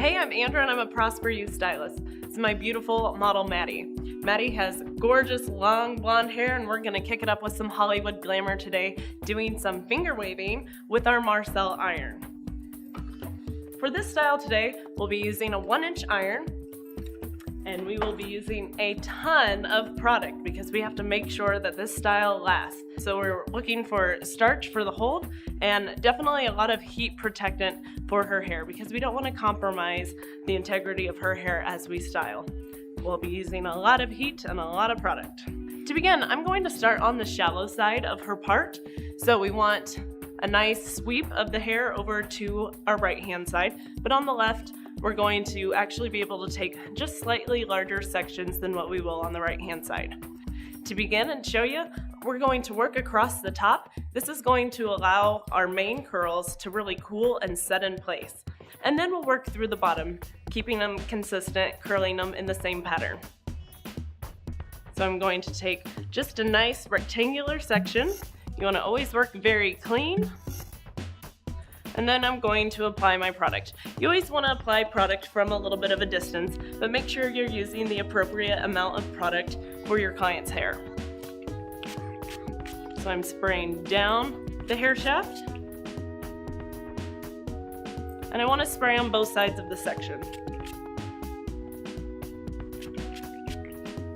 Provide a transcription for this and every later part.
Hey, I'm Andrea and I'm a Prosper Youth Stylist. This is my beautiful model, Maddie. Maddie has gorgeous long blonde hair and we're going to kick it up with some Hollywood glamour today, doing some finger waving with our Marcel iron. For this style today, we'll be using a 1-inch iron and we will be using a ton of product because we have to make sure that this style lasts. So we're looking for starch for the hold and definitely a lot of heat protectant for her hair because we don't want to compromise the integrity of her hair as we style. We'll be using a lot of heat and a lot of product. To begin, I'm going to start on the shallow side of her part. So we want a nice sweep of the hair over to our right hand side, but on the left, we're going to actually be able to take just slightly larger sections than what we will on the right hand side. To begin and show you, we're going to work across the top. This is going to allow our main curls to really cool and set in place. And then we'll work through the bottom, keeping them consistent, curling them in the same pattern. So I'm going to take just a nice rectangular section. You want to always work very clean. And then I'm going to apply my product. You always want to apply product from a little bit of a distance, but make sure you're using the appropriate amount of product for your client's hair. So I'm spraying down the hair shaft. And I want to spray on both sides of the section.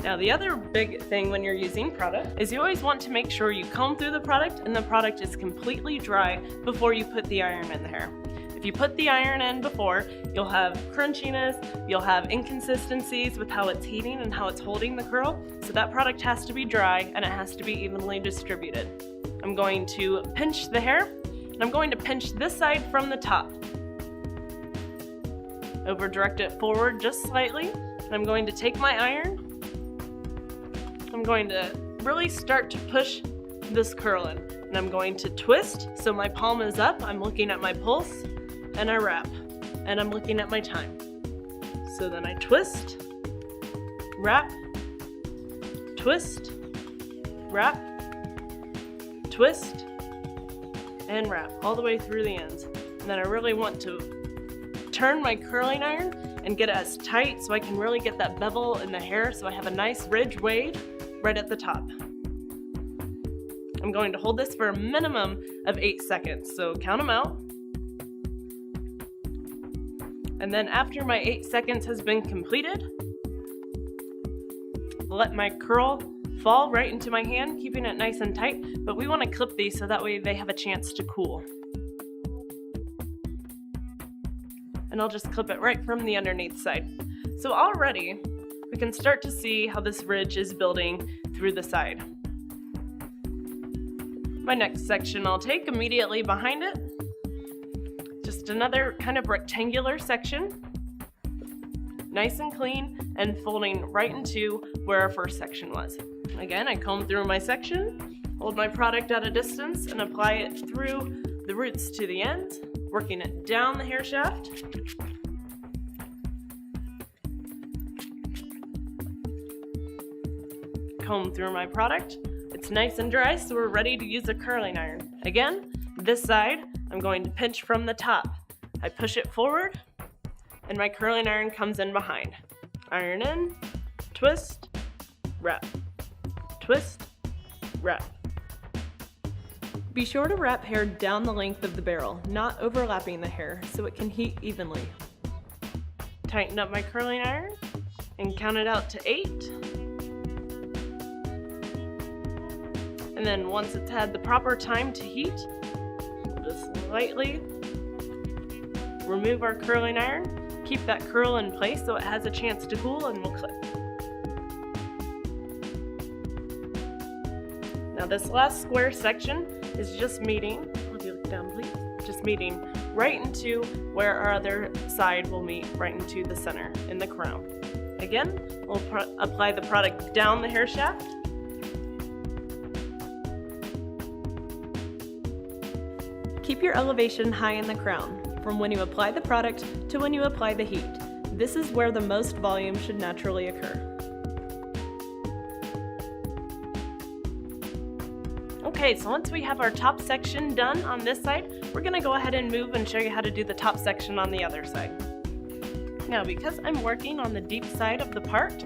Now the other big thing when you're using product is you always want to make sure you comb through the product and the product is completely dry before you put the iron in the hair. If you put the iron in before, you'll have crunchiness, you'll have inconsistencies with how it's heating and how it's holding the curl. So that product has to be dry and it has to be evenly distributed. I'm going to pinch the hair and I'm going to pinch this side from the top. Over direct it forward just slightly. And I'm going to take my iron. I'm going to really start to push this curl in. And I'm going to twist so my palm is up. I'm looking at my pulse and I wrap. And I'm looking at my time. So then I twist, wrap, twist, wrap, twist, and wrap all the way through the ends. And then I really want to turn my curling iron and get it as tight so I can really get that bevel in the hair so I have a nice ridge wave right at the top. I'm going to hold this for a minimum of 8 seconds, so count them out. And then after my 8 seconds has been completed, let my curl fall right into my hand, keeping it nice and tight, but we want to clip these so that way they have a chance to cool. And I'll just clip it right from the underneath side. So already, we can start to see how this ridge is building through the side. My next section I'll take immediately behind it. Just another kind of rectangular section. Nice and clean and folding right into where our first section was. Again, I comb through my section, hold my product at a distance and apply it through the roots to the ends, working it down the hair shaft. Comb through my product. It's nice and dry, so we're ready to use a curling iron. Again, this side, I'm going to pinch from the top. I push it forward, and my curling iron comes in behind. Iron in, twist, wrap, twist, wrap. Be sure to wrap hair down the length of the barrel, not overlapping the hair, so it can heat evenly. Tighten up my curling iron and count it out to 8. And then once it's had the proper time to heat, we'll just lightly remove our curling iron, keep that curl in place so it has a chance to cool, and we'll clip. Now this last square section is just meeting, if you look down please, just meeting right into where our other side will meet, right into the center in the crown. Again, we'll apply the product down the hair shaft. Keep your elevation high in the crown, from when you apply the product to when you apply the heat. This is where the most volume should naturally occur. Okay, so once we have our top section done on this side, we're going to go ahead and move and show you how to do the top section on the other side. Now, because I'm working on the deep side of the part,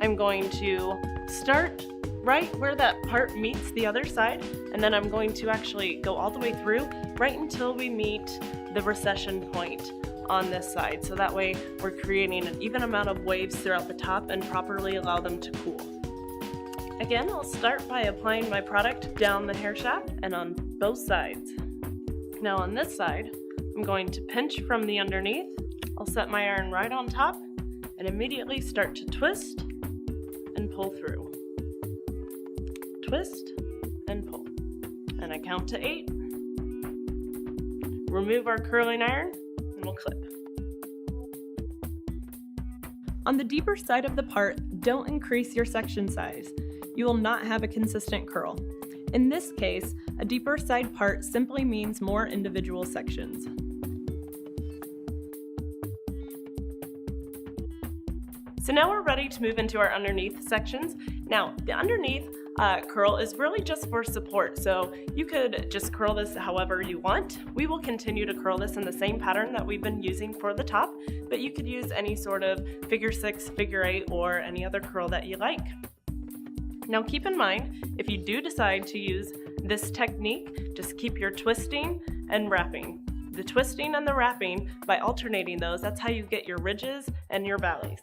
I'm going to start right where that part meets the other side, and then I'm going to actually go all the way through right until we meet the recession point on this side. So that way we're creating an even amount of waves throughout the top and properly allow them to cool. Again, I'll start by applying my product down the hair shaft and on both sides. Now on this side, I'm going to pinch from the underneath. I'll set my iron right on top and immediately start to twist and pull through. Twist and pull. And I count to 8. Remove our curling iron and we'll clip. On the deeper side of the part, don't increase your section size. You will not have a consistent curl. In this case, a deeper side part simply means more individual sections. So now we're ready to move into our underneath sections. Now, the underneath curl is really just for support, so you could just curl this however you want. We will continue to curl this in the same pattern that we've been using for the top, but you could use any sort of figure 6, figure 8, or any other curl that you like. Now keep in mind, if you do decide to use this technique, just keep your twisting and wrapping. The twisting and the wrapping, by alternating those, that's how you get your ridges and your valleys.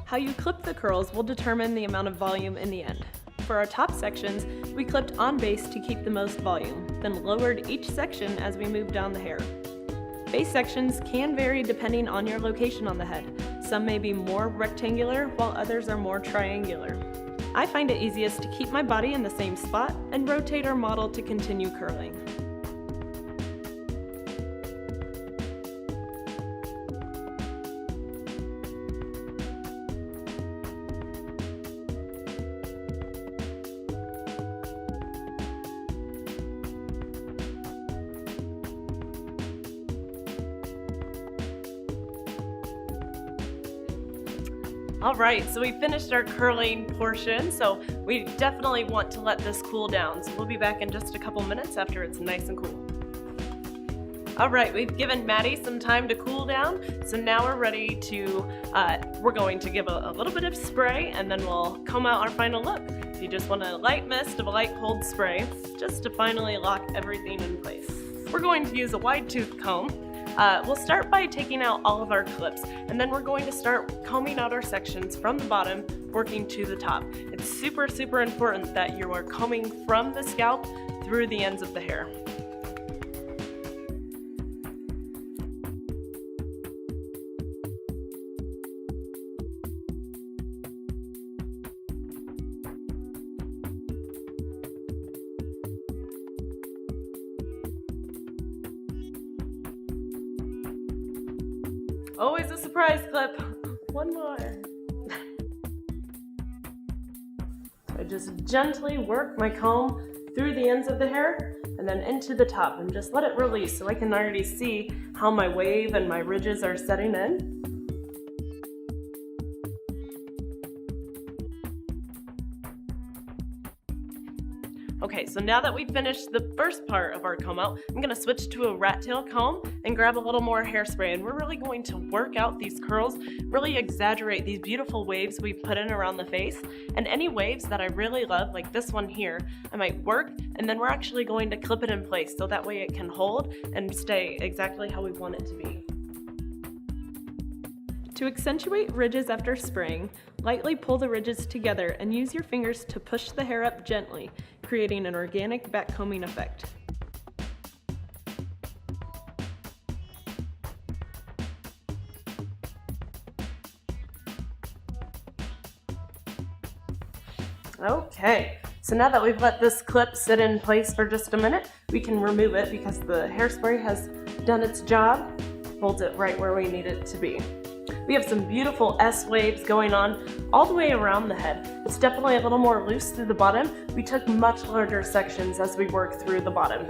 How you clip the curls will determine the amount of volume in the end. For our top sections, we clipped on base to keep the most volume, then lowered each section as we moved down the hair. Base sections can vary depending on your location on the head. Some may be more rectangular, while others are more triangular. I find it easiest to keep my body in the same spot and rotate our model to continue curling. All right, so we finished our curling portion, so we definitely want to let this cool down. So we'll be back in just a couple minutes after it's nice and cool. All right, we've given Maddie some time to cool down, so now we're ready to, we're going to give a little bit of spray and then we'll comb out our final look. So you just want a light mist of a light cold spray just to finally lock everything in place. We're going to use a wide tooth comb. We'll start by taking out all of our clips, and then we're going to start combing out our sections from the bottom, working to the top. It's super, super important that you are combing from the scalp through the ends of the hair. Always a surprise clip. One more. I just gently work my comb through the ends of the hair and then into the top and just let it release so I can already see how my wave and my ridges are setting in. Okay, so now that we've finished the first part of our comb out, I'm gonna switch to a rat tail comb and grab a little more hairspray, and we're really going to work out these curls, really exaggerate these beautiful waves we've put in around the face, and any waves that I really love, like this one here, I might work, and then we're actually going to clip it in place so that way it can hold and stay exactly how we want it to be. To accentuate ridges after spraying, lightly pull the ridges together and use your fingers to push the hair up gently, creating an organic backcombing effect. Okay, so now that we've let this clip sit in place for just a minute, we can remove it because the hairspray has done its job, holds it right where we need it to be. We have some beautiful S waves going on all the way around the head. It's definitely a little more loose through the bottom. We took much larger sections as we work through the bottom.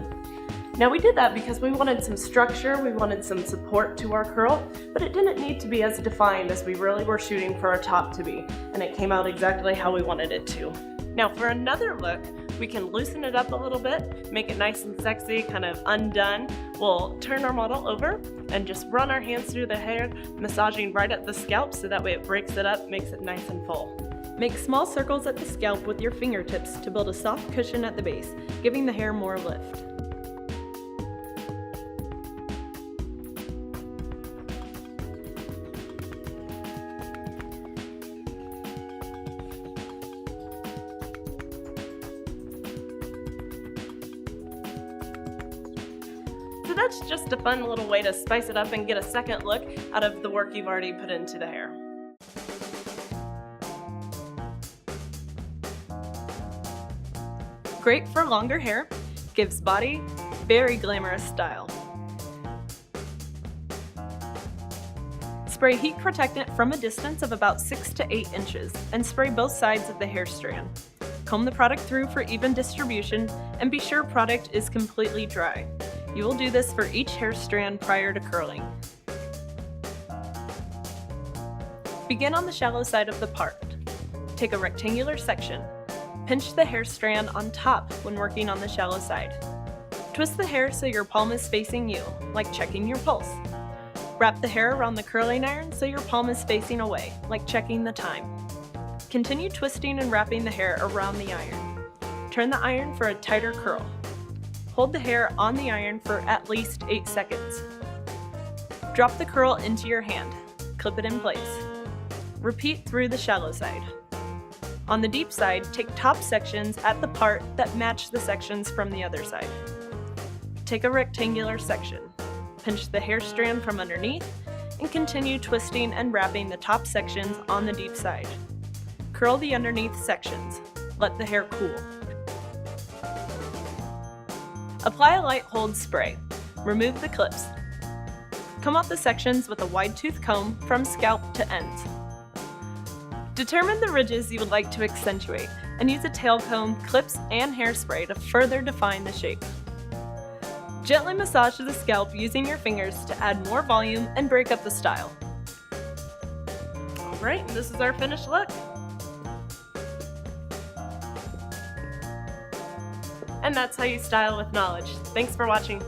Now we did that because we wanted some structure, we wanted some support to our curl, but it didn't need to be as defined as we really were shooting for our top to be, and it came out exactly how we wanted it to. Now for another look, we can loosen it up a little bit, make it nice and sexy, kind of undone. We'll turn our model over and just run our hands through the hair, massaging right at the scalp so that way it breaks it up, makes it nice and full. Make small circles at the scalp with your fingertips to build a soft cushion at the base, giving the hair more lift. So that's just a fun little way to spice it up and get a second look out of the work you've already put into the hair. Great for longer hair, gives body very glamorous style. Spray heat protectant from a distance of about 6 to 8 inches and spray both sides of the hair strand. Comb the product through for even distribution and be sure product is completely dry. You will do this for each hair strand prior to curling. Begin on the shallow side of the part. Take a rectangular section. Pinch the hair strand on top when working on the shallow side. Twist the hair so your palm is facing you, like checking your pulse. Wrap the hair around the curling iron so your palm is facing away, like checking the time. Continue twisting and wrapping the hair around the iron. Turn the iron for a tighter curl. Hold the hair on the iron for at least 8 seconds. Drop the curl into your hand. Clip it in place. Repeat through the shallow side. On the deep side, take top sections at the part that match the sections from the other side. Take a rectangular section. Pinch the hair strand from underneath and continue twisting and wrapping the top sections on the deep side. Curl the underneath sections. Let the hair cool. Apply a light hold spray. Remove the clips. Comb out the sections with a wide tooth comb from scalp to ends. Determine the ridges you would like to accentuate and use a tail comb, clips, and hairspray to further define the shape. Gently massage the scalp using your fingers to add more volume and break up the style. Alright, this is our finished look. And that's how you style with knowledge. Thanks for watching.